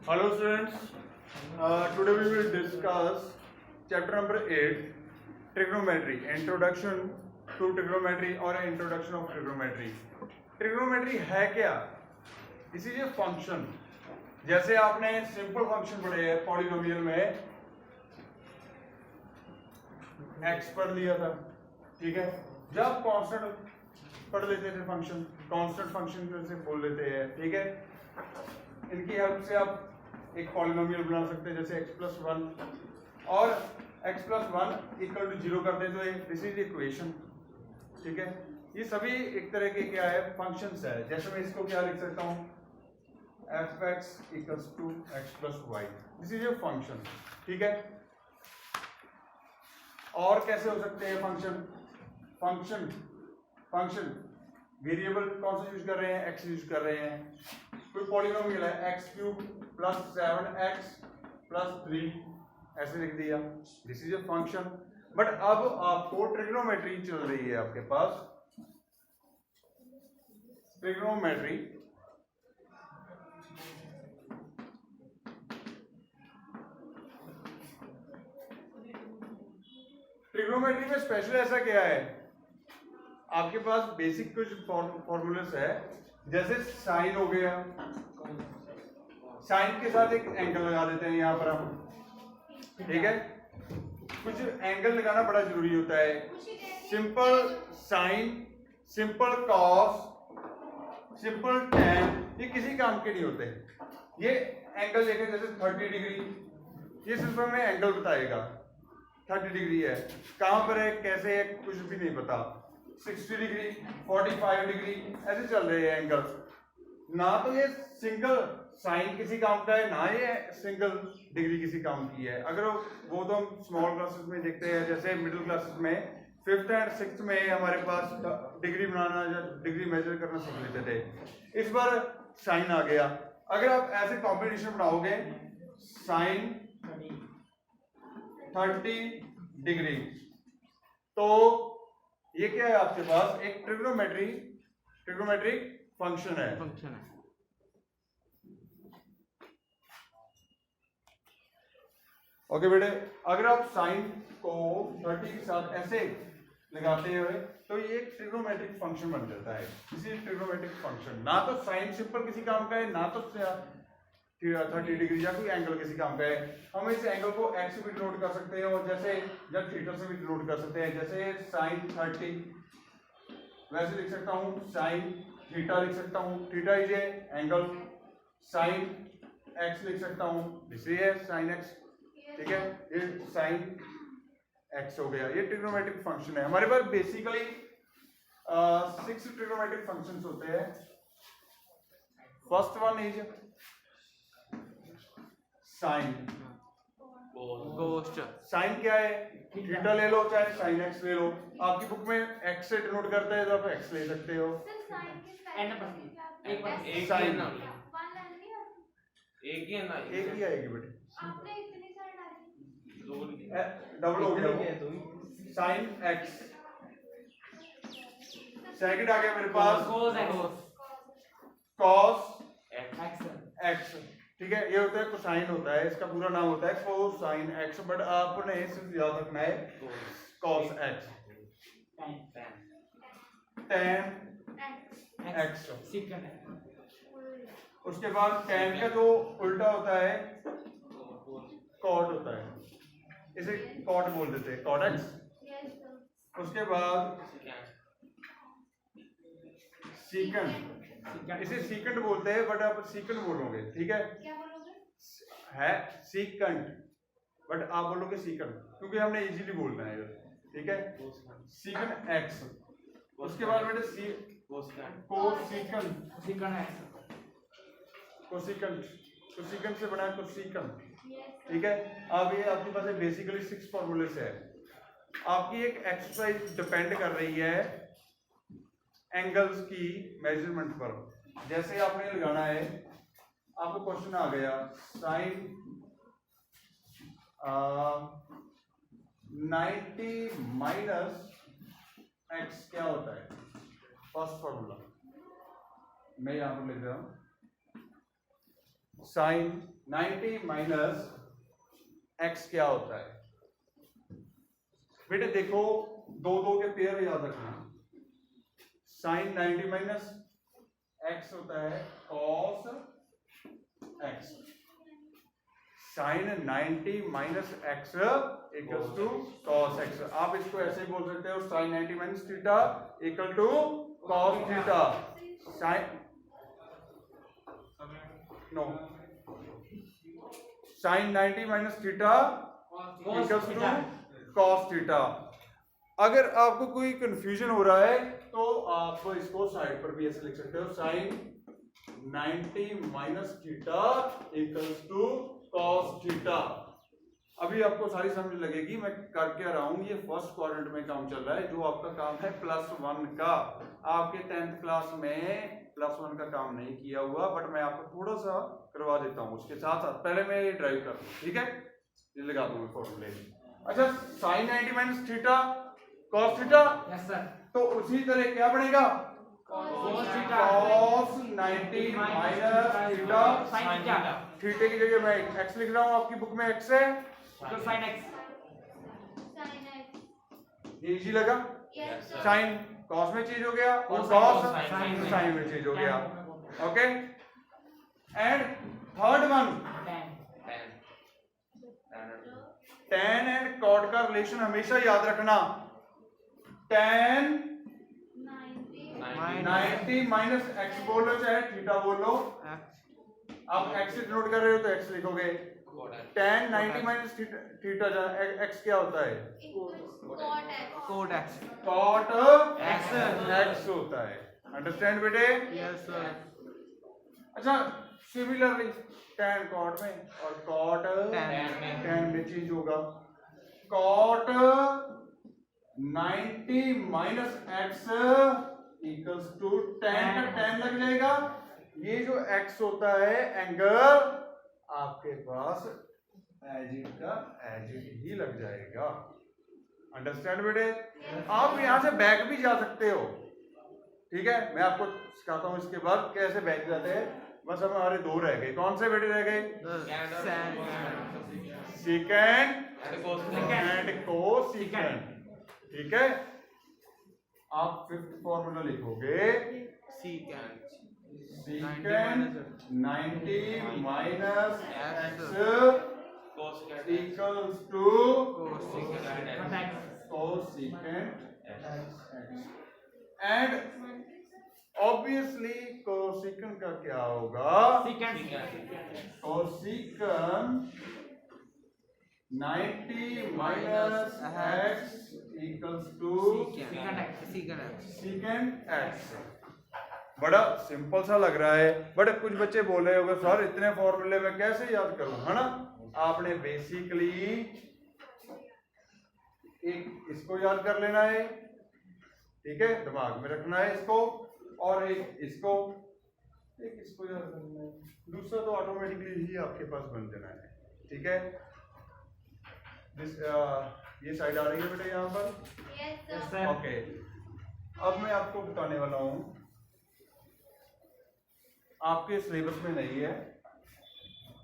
Hello students, today we will discuss chapter number 8 trigonometry, introduction to trigonometry or introduction of trigonometry. Trigonometry है क्या? इसीलिए function, जैसे आपने simple function पढ़े हैं पॉलिनोमियल में x पढ़ लिया था, ठीक है। जब कांस्टेंट पढ़ लेते थे फंक्शन, कांस्टेंट फंक्शन से बोल लेते हैं, ठीक है। इनकी हेल्प से आप एक पॉलिनोमियल बना सकते हैं, जैसे x+1 और x+1 इक्वल टू 0 कर दें तो दिस इज इक्वेशन, ठीक है। ये सभी एक तरह के क्या है, फंक्शंस है। जैसे मैं इसको क्या लिख सकता हूँ, f(x = x+y), this is a function, ठीक है। और कैसे हो सकते हैं फंक्शन? फंक्शन वेरिएबल कौन सा यूज कर रहे हैं, x यूज कर रहे हैं। कोई पॉलिनोमियल है x³ + 7x + 3, ऐसे लिख दिया, this is a function. But अब आपको ट्रिग्नोमेट्री चल रही है आपके पास, ट्रिग्नोमेट्री ट्रिग्नोमेट्री में स्पेशल ऐसा क्या है, आपके पास बेसिक कुछ फॉर्मूलेस है। जैसे साइन हो गया, साइन के साथ एक एंगल लगा देते हैं यहाँ पर हम, ठीक है। कुछ एंगल लगाना बड़ा जरूरी होता है। Simple sine, simple cos, simple tan, ये किसी काम के नहीं होते। ये एंगल देखें, जैसे 30 डिग्री, ये सिर्फ हमें एंगल बताएगा 30 डिग्री है, कहां पर है, कैसे है, कुछ भी नहीं पता। 60 डिग्री, 45 डिग्री, ऐसे चल रहे हैं एंगल। ना तो ये सिंगल साइन किसी काम का है, ना ये सिंगल डिग्री किसी काम की है। अगर वो तो हम स्मॉल क्लासेस में देखते हैं, जैसे मिडिल क्लासेस में 5th एंड 6th में हमारे पास डिग्री बनाना या डिग्री मेजर करना सीख लेते थे। इस बार साइन आ गया। अगर आप ऐसे कॉम्बिनेशन बनाओगे, साइन 30 डिग्री, तो ये क्या है आपके पास, एक ट्रिग्नोमेट्रिक फंक्शन है। ओके बेटे, अगर आप साइन को 30 के साथ ऐसे लगाते हुए तो ये एक ट्रिग्नोमेट्रिक फंक्शन बन जाता है। इसी ट्रिग्नोमेट्रिक फंक्शन, ना तो साइन सिंपल किसी काम का है, ना तो 30 डिग्री या कोई एंगल किसी काम का है। हम इस एंगल को x से भी डिनोट कर सकते हैं, और जैसे जब थीटा से भी डिनोट कर सकते हैं। जैसे साइन 30 वैसे लिख सकता हूँ, साइन थीटा लिख सकता हूँ, theta is a angle. Sine x लिख सकता हूँ, दिस इज साइन x, ठीक है। ये साइन x हो गया। ये ट्रिग्नोमेट्रिक फंक्शन है। हमारे पास बेसिकली 6 ट्रिग्नोमेट्रिक फंक्शंस होते हैं। First one is sine. Sine क्या है, थीटा ले लो चाहे साइन x ले लो। आपकी बुक में x से डिनोट करता है तो आप x ले सकते हो। साइन एक ही आएगी बेटे, डबल हो गया साइन x। सेकंड आ गया मेरे पास कॉस x, ठीक है। ये होता है कोसाइन होता है, इसका पूरा नाम होता है कोसाइन x, बट आपने सिर्फ याद रखना है कॉस x। टैन x, उसके बाद टैन का जो उल्टा होता है कॉट होता है, इसे कॉट बोल देते हैं, कॉट x। उसके बाद सीकंड, इसे सीकंड बोलते हैं, बट आप सीकंड बोलोगे, ठीक है। क्या बोलोगे? है सीकंड, बट आप बोलोगे सीकंड, क्योंकि हमने इजीली बोलना है, ठीक है। Secant x। उसके बाद बेटे कोसिकंड से बना कोसिकंड, ठीक है। अब ये आपके पास बेसिकली 6 फॉर्मूलेस है। आपकी एक एक्सरसाइज डिपेंड कर रही है एंगल्स की मेजरमेंट पर। जैसे आपने लगाना है, आपको क्वेश्चन आ गया साइन 90 - x क्या होता है। फर्स्ट फॉर्मूला मैं यहां पर लिख रहा हूं, साइन 90 माइनस एक्स क्या होता है बेटे? देखो दो दो के पेयर याद रखना। साइन 90 माइनस एक्स होता है cos x. Sine 90 minus x equals to cos x. आप इसको ऐसे ही बोल सकते हो, sine 90 minus theta equal to cos theta. Sine no, sine 90 minus theta equals to cos theta. अगर आपको कोई कंफ्यूजन हो रहा है तो आप इसको साइड पर भी ऐसे लिख सकते हो, sine 90 minus theta equals to cos theta. अभी आपको सारी समझ लगेगी मैं कर क्या रहा हूं। ये फर्स्ट क्वाड्रेंट में काम चल रहा है, जो आपका काम है +1 का। आपके 10th क्लास में +1 का काम नहीं किया हुआ, बट मैं आपको थोड़ा सा करवा देता हूं उसके साथ साथ। पहले मैं ये ड्राइव कर दूं, ठीक है? ये लगा दूंगा फॉर्मूले। अच्छा, sine 90 minus theta cos theta, yes sir. तो उसी तरह क्या बनेगा? Cos theta cos 90 minus theta sine theta. थीटे की जगह मैं एक्स लिख रहा हूं, आपकी बुक में एक्स है तो साइन एक्स। ये इजी लगा? Yes, sir. साइन कॉस में चेंज हो गया और Cos कॉस साइन में। साइन में चेंज हो गया। Okay, and third one, tan and cot का रिलेशन हमेशा याद रखना। tan 90 माइनस एक्स बोल लो चाहे थीटा बोल लो। आप एक्स से डिनोट कर रहे हो तो एक्स लिखोगे। tan 90 माइनस थीटा एक्स क्या होता है? Cot x. cot X। x होता है। अंडरस्टैंड बेटे? Yes sir. अच्छा, सिमिलरली tan cot में और cot tan में चेंज होगा। cot 90 minus x equals to tan का tan लग जाएगा। ये जो x होता है एंगल आपके पास एज इट का एज इट ही लग जाएगा। अंडरस्टैंड बेटे? आप यहां से बैक भी जा सकते हो, ठीक है? मैं आपको सिखाता हूं इसके बाद कैसे बैक जाते हैं। बस अब हमारे दो रह गए। कौन से बेटे रह गए? सेकेंड एंड कोसेकेंड, ठीक है? आप फिफ्थ फॉर्मूला लिखोगे, secant 90 minus x equals to cosecant x. And obviously cosecant का क्या होगा? Cosecant 90 minus x equals to secant x. बड़ा सिंपल सा लग रहा है, बट कुछ बच्चे बोल रहे होंगे सर इतने फॉर्मूले में कैसे याद करूं, है ना? आपने बेसिकली एक इसको याद कर लेना है, ठीक है? दिमाग में रखना है इसको, और एक इसको याद करना है। दूसरा तो ऑटोमेटिकली ही आपके पास बन जाना है, ठीक है? ये साइड आ रही है बेटा यहाँ पर। ओके, अब मैं आपको बताने वाला हूं, आपके सिलेबस में नहीं है,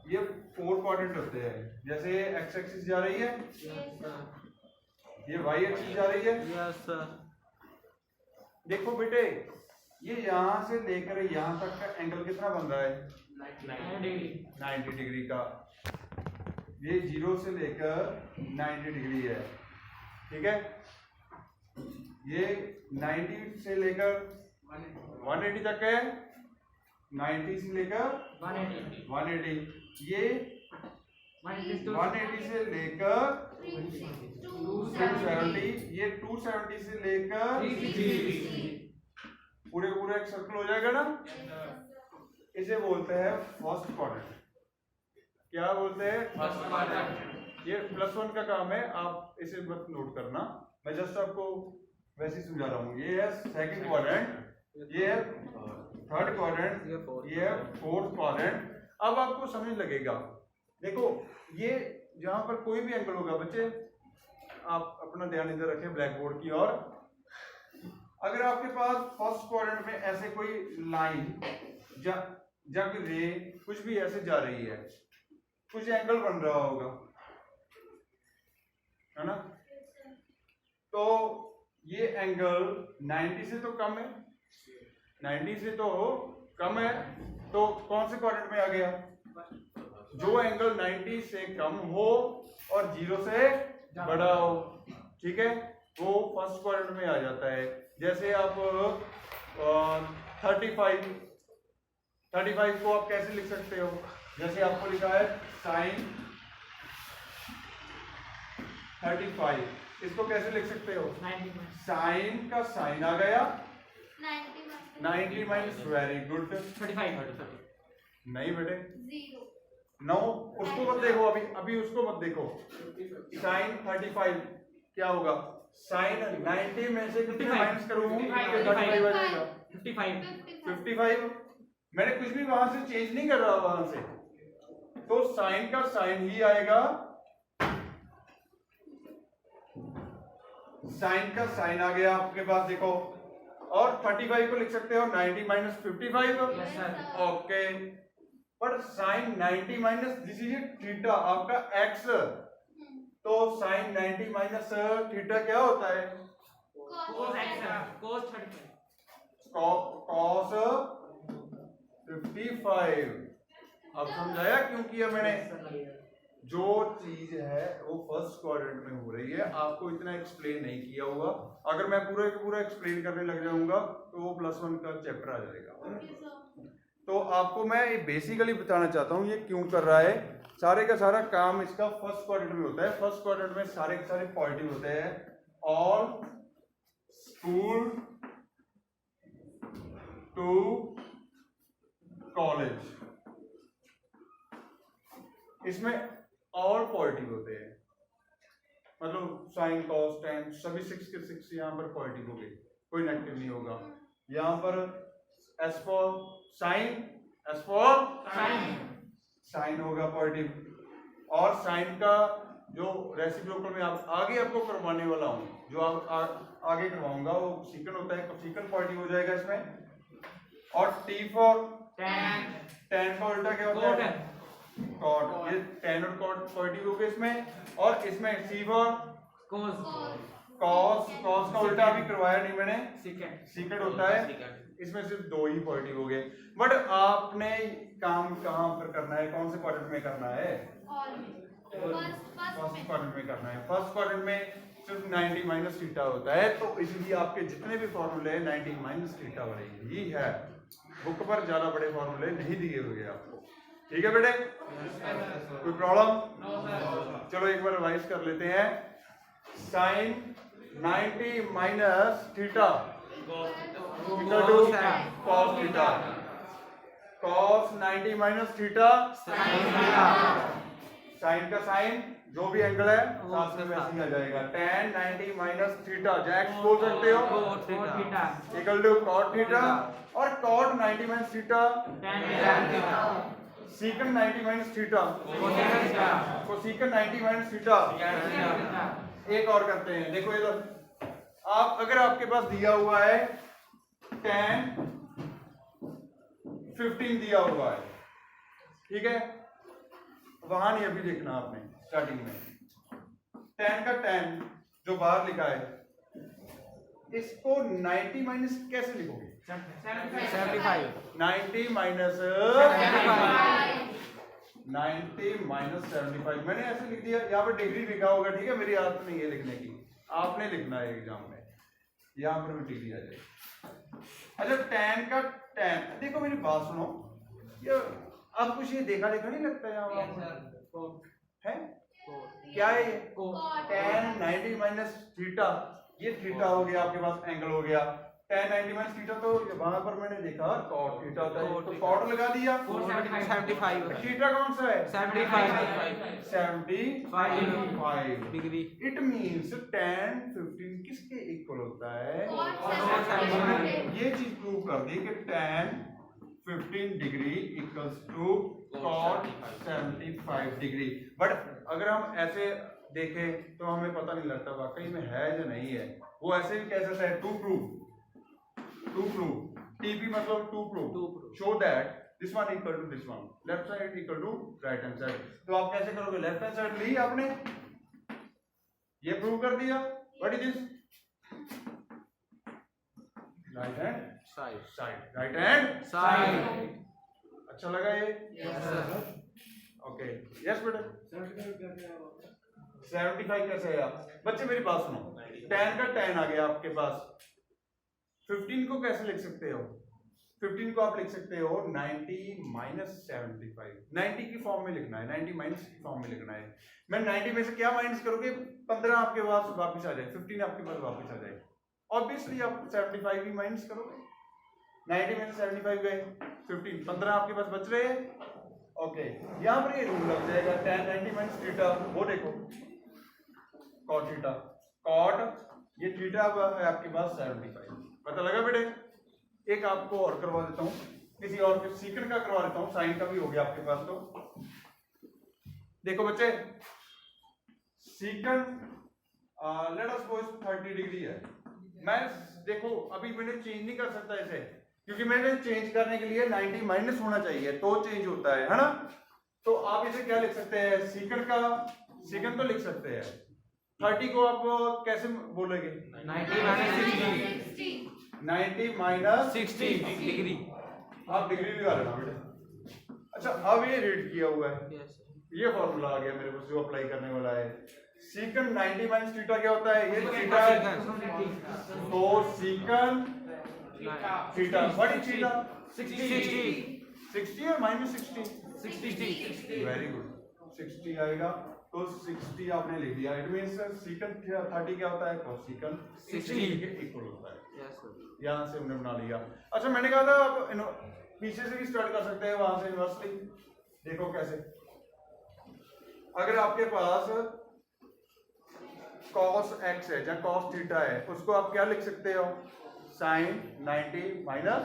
ये 4 क्वाड्रेंट होते हैं। जैसे ये एक्स एक्सिस जा रही है, ये वाई एक्सिस जा रही है। Yes sir. देखो बेटे, ये यहां से लेकर यहां तक का एंगल कितना बन रहा है? 90 डिग्री का। ये 0 से लेकर 90 डिग्री है, ठीक है? ये 90 से लेकर 180 तक है, 90 से लेकर 180। ये 180 से लेकर 270, ये 270 से लेकर 360। पूरे पूरे एक सर्कल हो जाएगा ना? इसे बोलते हैं फर्स्ट क्वाड्रेंट। क्या बोलते हैं? First quadrant. ये +1 का काम है, आप इसे मत नोट करना, मैं जस्ट आपको वैसे ही समझा रहा हूँ। ये है सेकंड क्वाड्रेंट, ये है थर्ड क्वाड्रेंट, ये है फोर्थ क्वाड्रेंट। अब आपको समझ लगेगा। देखो, ये जहां पर कोई भी एंगल होगा बच्चे, आप अपना ध्यान इधर रखें ब्लैक बोर्ड की ओर। अगर आपके पास फर्स्ट क्वाड्रेंट में ऐसे कोई लाइन जब रे कुछ भी ऐसे जा रही है, कुछ एंगल बन रहा होगा, है ना? तो ये एंगल 90 से तो कम है, 90 से तो कम है, तो कौन से क्वाड्रेंट में आ गया? जो एंगल 90 से कम हो और 0 से बड़ा हो, ठीक है, वो फर्स्ट क्वाड्रेंट में आ जाता है। जैसे आप 35 को आप कैसे लिख सकते हो? जैसे आपको लिखा है साइन 35, इसको कैसे लिख सकते हो? साइन का साइन आ गया 90 माइनस, वेरी गुड, 35 नहीं बेटे 9, उसको मत देखो, अभी उसको मत देखो। साइन 35 क्या होगा? साइन 90 में से कितने माइनस करूंगा? 35 आ जाएगा। 55 मैंने कुछ भी वहां से चेंज नहीं कर रहा, वहां से तो साइन का साइन ही आएगा, साइन का साइन आ गया आपके पास, देखो। और 35 को लिख सकते हो 90 माइनस 55, ओके। पर sine 90 minus, this is theta आपका एक्स, तो साइन 90 माइनस थीटा क्या होता है? कॉस 55। अब समझाया क्यों किया मैंने? जो चीज है वो फर्स्ट क्वाड्रेंट में हो रही है, आपको इतना एक्सप्लेन नहीं किया होगा। अगर मैं पूरा का पूरा एक्सप्लेन करने लग जाऊंगा तो वो +1 का चैप्टर आ जाएगा। तो आपको मैं ये बेसिकली बताना चाहता हूँ ये क्यों कर रहा है। सारे का सारा काम इसका फर्स्ट क्वाड्रेंट में होता है। फर्स्ट क्वाड्रेंट में सारे के सारे पॉजिटिव होते हैं। ऑल स्कूल टू कॉलेज, इसमें ऑल पॉजिटिव होते हैं, मतलब साइन कॉस टेन सभी 6 के 6 यहाँ पर पॉजिटिव हो गए, कोई नेगेटिव नहीं होगा। यहाँ पर S for sine, S for sine होगा पॉजिटिव, और साइन का जो रेसिप्रोकल में आप आगे आपको करवाने वाला हूँ, जो आप आगे करवाऊंगा वो सीकन होता है, सीकन पॉजिटिव हो जाएगा इसमें। और टी फॉर टेन का उल्टा क्या होता है? कॉट। ये टेन और कॉट पॉजिटिव हो गए इसमें। और इसमें सी फॉर कॉस, कॉस का उल्टा भी करवाया नहीं मैंने, सीकेंड होता है। इसमें सिर्फ 2 ही पॉजिटिव हो गए। बट आपने काम कहाँ पर करना है, कौन से क्वाड्रेंट में करना है? फर्स्ट क्वाड्रेंट में करना है। फर्स्ट क्वाड्रेंट में सिर्फ 90 माइनस थीटा होता है, तो इसलिए आपके जितने भी फॉर्मूले हैं 90 माइनस थीटा वाले ही है। बुक पर ज्यादा बड़े फॉर्मूले नहीं दिए हुए आपको, ठीक है बेटे? कोई प्रॉब्लम? चलो एक बार रिवाइज कर लेते हैं। Sine 90 minus theta equal to cos theta, cos 90 minus theta sine का साइन जो भी एंगल है साथ में वैसे ही आ जाएगा। tan 90 माइनस थीटा x बोल सकते हो इक्वल टू cot थीटा, और cot 90 minus theta secant 90 minus theta cosecant 90 minus theta. एक और करते हैं, देखो इधर आप, अगर आपके पास दिया हुआ है tan 15 दिया हुआ है, ठीक है, वहां नहीं अभी देखना आपने, स्टार्टिंग में tan का tan जो बाहर लिखा है, इसको 90 माइनस कैसे लिखोगे? 75 90 माइनस 75 मैंने ऐसे लिख दिया। यहाँ पर डिग्री लिखा होगा, ठीक है, मेरी आदत नहीं है लिखने की, आपने लिखना है एग्जाम में, यहाँ पर भी डिग्री आ जाएगी। अच्छा, tan का tan, देखो मेरी बात सुनो, ये अब कुछ ये देखा नहीं लगता है यहाँ है क्या है ये? tan 90 माइनस थीटा, ये थीटा हो गया आपके पास, एंगल हो गया। tan 90 माइनस थीटा तो वहां पर मैंने देखा cot थीटा होता है, तो cot लगा दिया। 75 थीटा कौन सा है? 75 डिग्री। इट मींस tan 15 किसके इक्वल होता है? ये चीज प्रूव कर दी कि tan 15 degree equals to cot 75 degree. But अगर हम ऐसे देखें तो हमें पता नहीं लगता वाकई में है या नहीं है। वो ऐसे भी कह सकता है टू प्रूव, TP मतलब to prove, show that this one equal to this one, left side equal to right hand side. तो आप कैसे करोगे, लेफ्ट हैंड साइड ली आपने, ये प्रूव कर दिया। What is this, right hand side, side, right hand side. अच्छा लगा ये? Yes sir. ओके यस बेटा। 75 कैसे आया बच्चे, मेरी बात सुनो, 10 का 10 आ गया आपके पास। 15 को कैसे लिख सकते हो, 15 को आप लिख सकते हो 90 माइनस 75, 90 की फॉर्म में लिखना है, 90 माइनस की फॉर्म में लिखना है। मैं 90 में से क्या माइनस करोगे, 15 आपके पास वापस आ जाए, 15 आपके पास वापस आ जाए। ऑब्वियसली आप 75 भी माइनस करोगे, 90 में से 75 गए, 15 आपके पास बच रहे हैं। ओके यहाँ पर ये रूल लग जाएगा, tan 90 माइनस थीटा, वो देखो cot थीटा, cot ये थीटा है आपके पास 75, पता लगा बेटे। एक आपको और करवा देता हूँ, किसी और के सीकंड का करवा देता हूँ, साइन का भी हो गया आपके पास। तो देखो बच्चे, secant let us suppose 30 degree है। मैं देखो अभी मैंने चेंज नहीं कर सकता इसे, क्योंकि मैंने चेंज करने के लिए 90 माइनस होना चाहिए तो चेंज होता है ना। तो आप इसे क्या लिख सकते हैं, सीकंड का सीकंड तो लिख सकते हैं। 30 को आप कैसे बोलेंगे, 90 माइनस 60, 90 माइनस 60 डिग्री। आप डिग्री लगा लेना बेटे। अच्छा अब ये रीड किया हुआ है, यस सर। ये फॉर्मूला आ गया मेरे पास जो अप्लाई करने वाला है। सीकंड 90 माइनस थीटा क्या होता है, ये थीटा है, तो secant theta, what is theta, 60 और माइनस 60, वेरी गुड, 60 आएगा। तो 60 आपने लिख दिया, इट मींस सीकंड 30 क्या होता है, कोसेकंड 60 के इक्वल होता है। Yes sir. यहाँ से हमने बना लिया। अच्छा मैंने कहा था आप पीछे से भी स्टार्ट कर सकते हैं, वहां से इनवर्सली देखो कैसे। अगर आपके पास cos x है या cos थीटा है, उसको आप क्या लिख सकते हो, sin 90 माइनस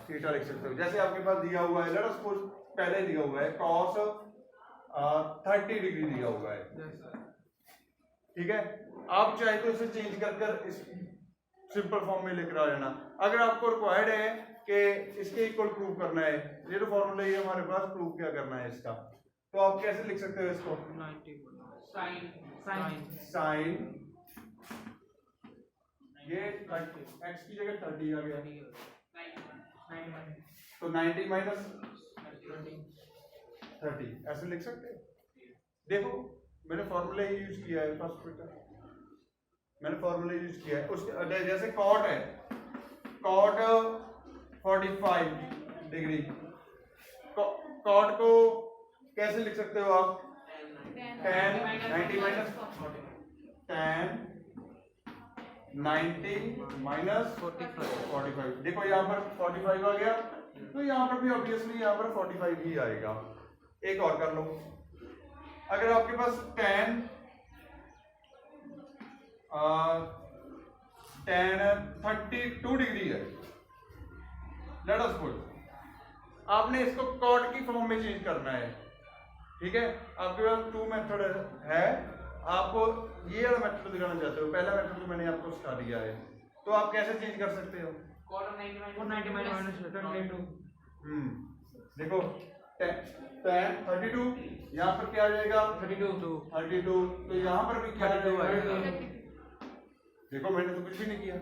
थीटा लिख सकते हो। जैसे आपके पास दिया हुआ है, लेट अस सपोज पहले दिया हुआ है cos 30 डिग्री दिया हुआ है, ठीक है। आप चाहे तो इसे चेंज कर कर इस सिंपल फॉर्म में लेकर आ जाना। अगर आपको रिक्वायर्ड है कि इसके इक्वल प्रूव करना है, ये तो फॉर्मूला ही हमारे पास, प्रूव क्या करना है इसका, तो आप कैसे लिख सकते हो इसको, 90 साइन ये x की जगह 30 आ गया, तो 90 माइनस 30 ऐसे लिख सकते हैं। देखो मैंने फॉर्मूला ही यूज किया है, फर्स्ट बेटा मैंने फॉर्मूला यूज किया है। उसके जैसे कॉट है, कॉट 45 डिग्री, कॉट को कैसे लिख सकते हो आप, tan 90 माइनस tan 90 माइनस 45। देखो यहाँ पर 45 आ गया, तो यहाँ पर भी ऑब्वियसली यहाँ पर 45 ही आएगा। एक और कर लो, अगर आपके पास tan 32 डिग्री है, लेट अस सपोज, आपने इसको कॉट की फॉर्म में चेंज करना है, ठीक है। आपके पास 2 मेथड है, आप ये वाला मेथड दिखाना चाहते हो, पहला मेथड तो मैंने आपको सिखा दिया है, तो आप कैसे चेंज कर सकते हो, देखो tan 32, यहाँ पर क्या आ जाएगा 32, तो यहाँ पर भी क्या आ जाएगा, देखो मैंने तो कुछ भी नहीं किया,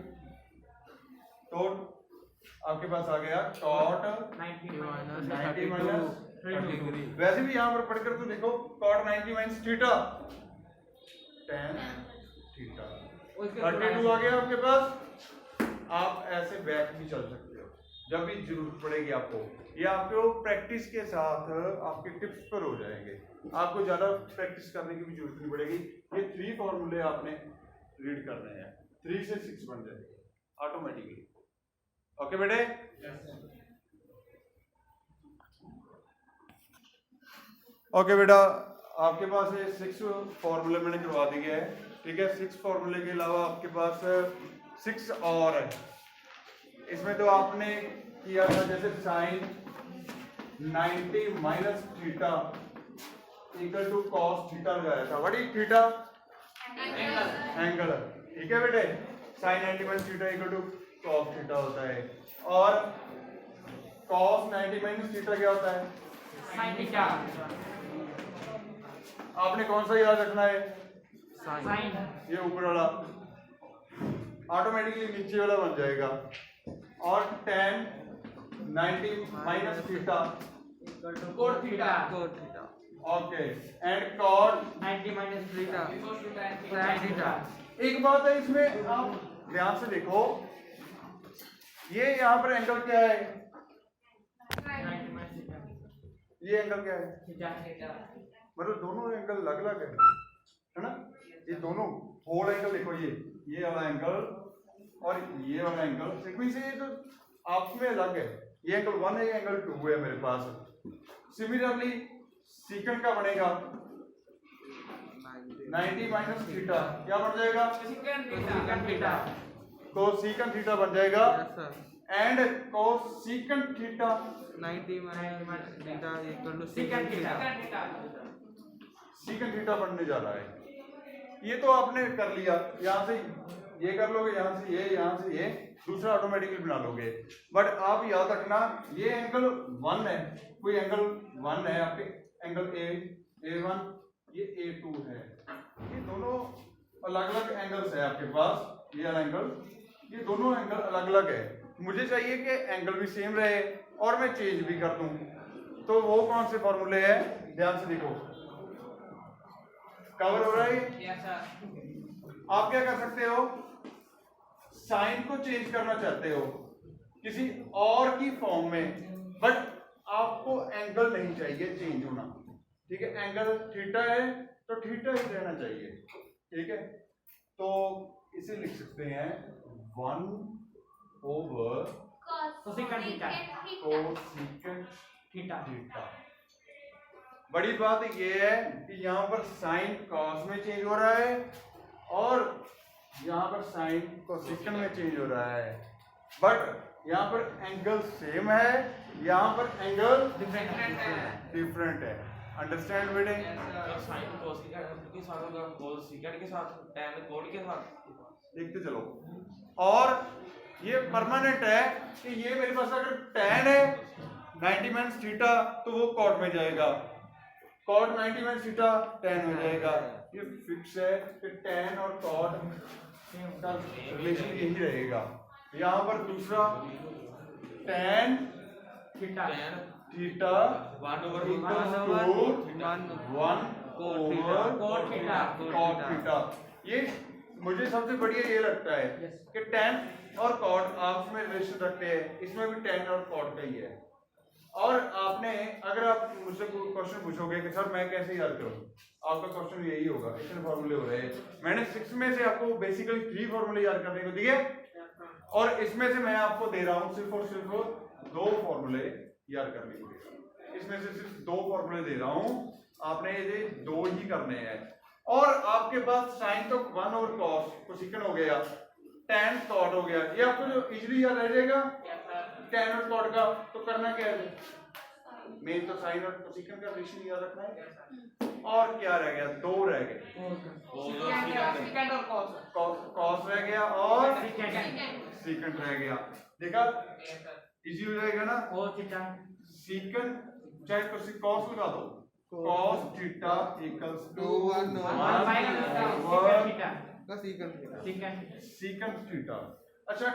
तो आपके पास आ गया cot 90 माइनस 30। वैसे भी यहाँ पर पढ़कर तो देखो cot 90 minus theta tan theta 32 आ गया आपके पास। आप ऐसे बैक भी चल सकते हो जब भी जरूरत पड़ेगी आपको, ये आपको प्रैक्टिस के साथ आपके टिप्स पर हो जाएंगे, आपको ज्यादा प्रैक्टिस करने की भी जरूरत नहीं पड़ेगी। ये 3 फॉर्मूले आपने रीड करने हैं, 3 से 6 बन जाएंगे ऑटोमेटिकली। ओके बेटे, ओके बेटा, आपके पास ये 6 फॉर्मूले मैंने करवा दिए है, ठीक है। 6 फॉर्मूले के अलावा आपके पास 6 और है। इसमें तो आपने किया था जैसे sine 90 minus theta equal to cos theta लगाया था, व्हाट इज थीटा, एंगल, ठीक है बेटे। Sine 90 minus theta equal to cos theta होता है। और cos 90 माइनस थीटा क्या होता है? Sine theta. आपने कौन सा याद रखना है? साइन। ये ऊपर वाला ऑटोमेटिकली नीचे वाला बन जाएगा। और tan 90 minus theta cot theta. Cot theta. Okay and cot 90 minus theta sine theta. एक बात है इसमें आप ध्यान से देखो, ये यहाँ पर एंगल क्या है? 90 माइनस थीटा ये एंगल क्या है? थीटा। मतलब दोनों एंगल अलग अलग है ना? ये दोनों होल एंगल देखो, ये वाला एंगल और ये वाला एंगल सीक्वेंस से ये तो आपस में अलग है। ये एंगल 1 है, ये एंगल 2 है मेरे पास। सिमिलरली सीकंड का बनेगा 90 माइनस थीटा क्या बन जाएगा? Secant theta. तो सीकंड थीटा बन जाएगा and cosecant theta 90 minus theta equal to secant theta. Secant theta बनने जा रहा है। ये तो आपने कर लिया, यहाँ से ये कर लोगे, यहाँ से ये, यहाँ से ये, दूसरा ऑटोमेटिकली बना लोगे। बट आप याद रखना ये एंगल 1 है, कोई एंगल 1 है आपके, एंगल A1, ये A2 है। ये दोनों अलग अलग एंगल्स है आपके पास। ये एंगल, ये दोनों एंगल अलग अलग है। मुझे चाहिए कि एंगल भी सेम रहे और मैं चेंज भी कर दूं, तो वो कौन से फॉर्मूले है? ध्यान से देखो, कवर हो रहा है। Yes sir. आप क्या कर सकते हो? साइन को चेंज करना चाहते हो किसी और की फॉर्म में, बट आपको एंगल नहीं चाहिए चेंज होना। ठीक है, एंगल थीटा है तो थीटा ही रहना चाहिए। ठीक है, तो इसे लिख सकते हैं 1 over cosecant theta. Cosecant theta. Theta. बड़ी बात ये है कि यहाँ पर साइन कॉस में चेंज हो रहा है और यहाँ पर साइन कोसेकंड में चेंज हो रहा है, बट यहाँ पर एंगल सेम है, यहाँ पर एंगल डिफरेंट है। अंडरस्टैंड बेटे? साइन cos के साथ होगा, cos secant के साथ, tan cot के साथ। देखते चलो। और ये परमानेंट है कि ये मेरे पास अगर tan है 90 माइनस थीटा तो वो cot में जाएगा, cot 90 माइनस थीटा tan हो जाएगा। ये फिक्स है कि tan और cot का रिलेशन यही रहेगा। यहाँ पर दूसरा tan theta. Theta 1 over equals to 1 over cot theta. cot theta. ये मुझे सबसे बढ़िया ये लगता है कि tan और cot आपस में रिलेशन रखते हैं, इसमें भी tan और cot का ही है। और आपने, अगर आप मुझसे क्वेश्चन पूछोगे कि सर मैं कैसे याद करूं, आपका क्वेश्चन यही होगा, इतने फॉर्मूले हो रहे हैं। मैंने 6 में से आपको बेसिकली 3 फॉर्मूले याद करने को दिए और इसमें से मैं आपको दे रहा हूं सिर्फ और सिर्फ 2 फॉर्मूले याद करने को दे रहा हूं। इसमें से सिर्फ 2 फॉर्मूले दे रहा हूं, आपने ये 2 ही करने हैं। और आपके पास साइन तो 1 और कॉस कोसेकंड हो गया, tan cot हो गया, ये आपको जो इजीली याद रह जाएगा tan और cot का। तो करना क्या है, मेन तो साइन और कोसेकंड का रिलेशन याद रखना है। और क्या रह गया? 2 रह गए, सेकंड और कॉस। cos रह गया और सेकंड। सेकंड रह गया। देखा, इजी हो जाएगा ना? Cot theta. सेकंड चाहे cos लगा दो, cos theta equals to 1 theta. Secant theta. अच्छा,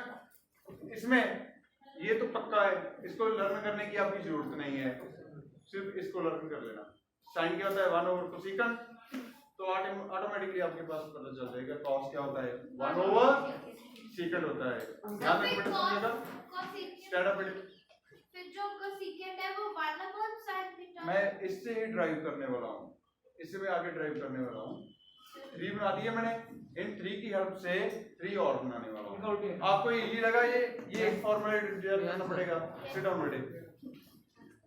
इसमें ये तो पक्का है, इसको लर्न करने की आपकी जरूरत नहीं है, सिर्फ इसको लर्न कर लेना। साइन क्या होता है? 1 ओवर कोसेकंड, तो ऑटोमेटिकली आपके पास पता चल जाएगा cos क्या होता है, 1 ओवर सेकंड होता है। ध्यान रखना समझेगा, स्टैंड अप बेटे। फिर जो कोसेकंड है वो 1 अपॉन sin थीटा। मैं इससे ही ड्राइव करने वाला हूँ, इससे मैं आगे ड्राइव करने वाला हूँ। 3 बना दिए मैंने, इन 3 की हेल्प से 3 और बनाने वाला हूँ। आपको ये इजी लगा? ये एक फॉर्मूला याद करना पड़ेगा। सिट डाउन बेटे।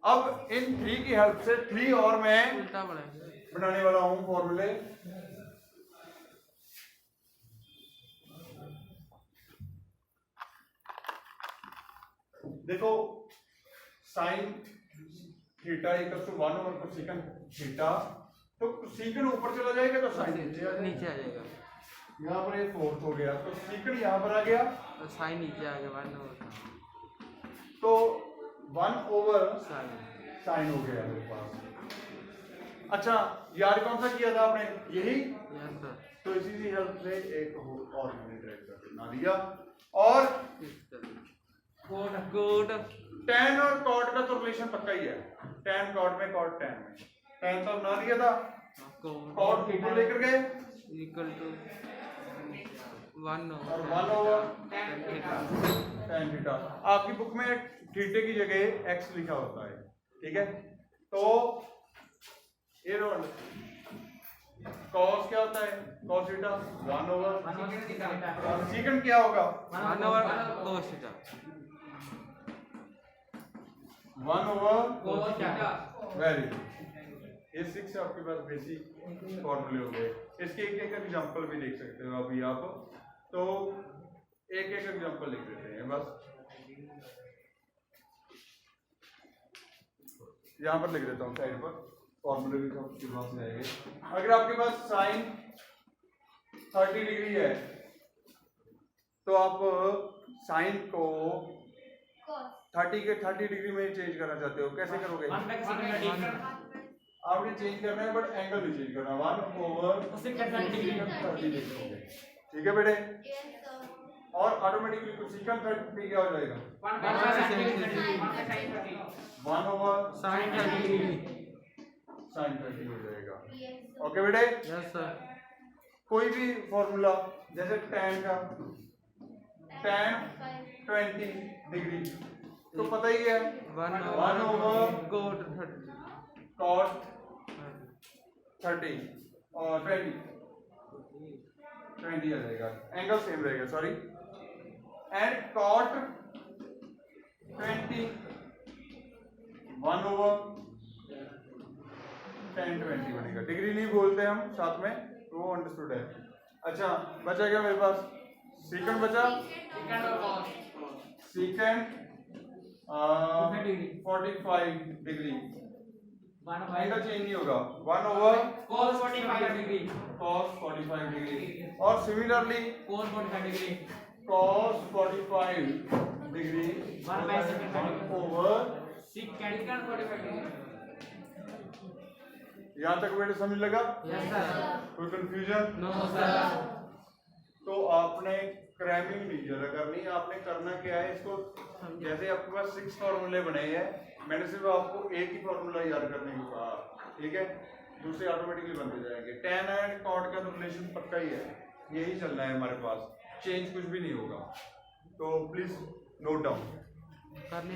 अब इन 3 की हेल्प से 3 और मैं उल्टा बढ़ाएंगे। बनाने वाला हूँ फॉर्मूले। देखो, sine theta equal to 1 over cosecant theta, तो कोसेकंड ऊपर चला जाएगा तो साइन नीचे आ जाएगा। यहाँ पर ये 4th हो गया, तो सेकंड यहाँ पर आ गया तो साइन नीचे आ गया 1 ओवर। तो साइन साइन हो गया मेरे पास। अच्छा यार कौन सा किया था आपने, यही, यस सर तो इसी की हेल्प से एक और यूनिट बना दिया। और कोड tan और cot का तो रिलेशन पक्का ही है, tan cot में cot tan में, tan तो बना दिया था, cot को लेकर गए इक्वल टू 1 और 1/tan थीटा। आपकी बुक में थीटे की जगह x लिखा होता है, ठीक है। तो ये cos क्या होता है, cos थीटा 1/, secant क्या होगा 1/cos थीटा 1/, वेरी गुड। ये 6 आपके पास बेसिक फॉर्मूले हो गए। इसके एक एक एग्जांपल भी देख सकते हो अभी आप, तो एक एक एग्जांपल लिख देते हैं बस। यहाँ पर लिख देता हूँ साइड पर, फॉर्मूले भी आपके पास रहेंगे। अगर आपके पास साइन 30 डिग्री है तो आप साइन को 30 डिग्री में चेंज करना चाहते हो, कैसे करोगे? आपने चेंज करना है बट एंगल भी चेंज करना है, 1/30 डिग्री, ठीक है बेटे। और ऑटोमेटिकली कुछ सेकंड 30 क्या हो जाएगा 1/sin 30 हो जाएगा। ओके बेटे, यस सर कोई भी फॉर्मूला जैसे tan का tan 20 डिग्री तो पता ही है 1/cot cot 30 और 20 आ जाएगा, एंगल सेम रहेगा, सॉरी, एंड cot 20 1/tan 20 बनेगा। डिग्री नहीं बोलते हम साथ में, तो वो अंडरस्टूड है। अच्छा बचा क्या मेरे पास, सेकंड बचा, सेकंड 45 डिग्री, एंगल चेंज नहीं होगा, 1/cos 45 डिग्री। और सिमिलरली cos 45 डिग्री 1/secant। यहाँ तक बेटे समझ लगा? यस सर कोई कंफ्यूजन? नो सर तो आपने क्रैमिंग नहीं ज्यादा करनी, आपने करना क्या है, इसको जैसे आपके पास 6 फॉर्मूले बने हैं, मैंने सिर्फ आपको एक ही फॉर्मूला याद करने को कहा, ठीक है, दूसरे ऑटोमेटिकली बनते जाएंगे। tan एंड cot का तो रिलेशन पक्का ही है, यही चलना है हमारे पास, चेंज कुछ भी नहीं होगा। तो प्लीज नोट डाउन कर ले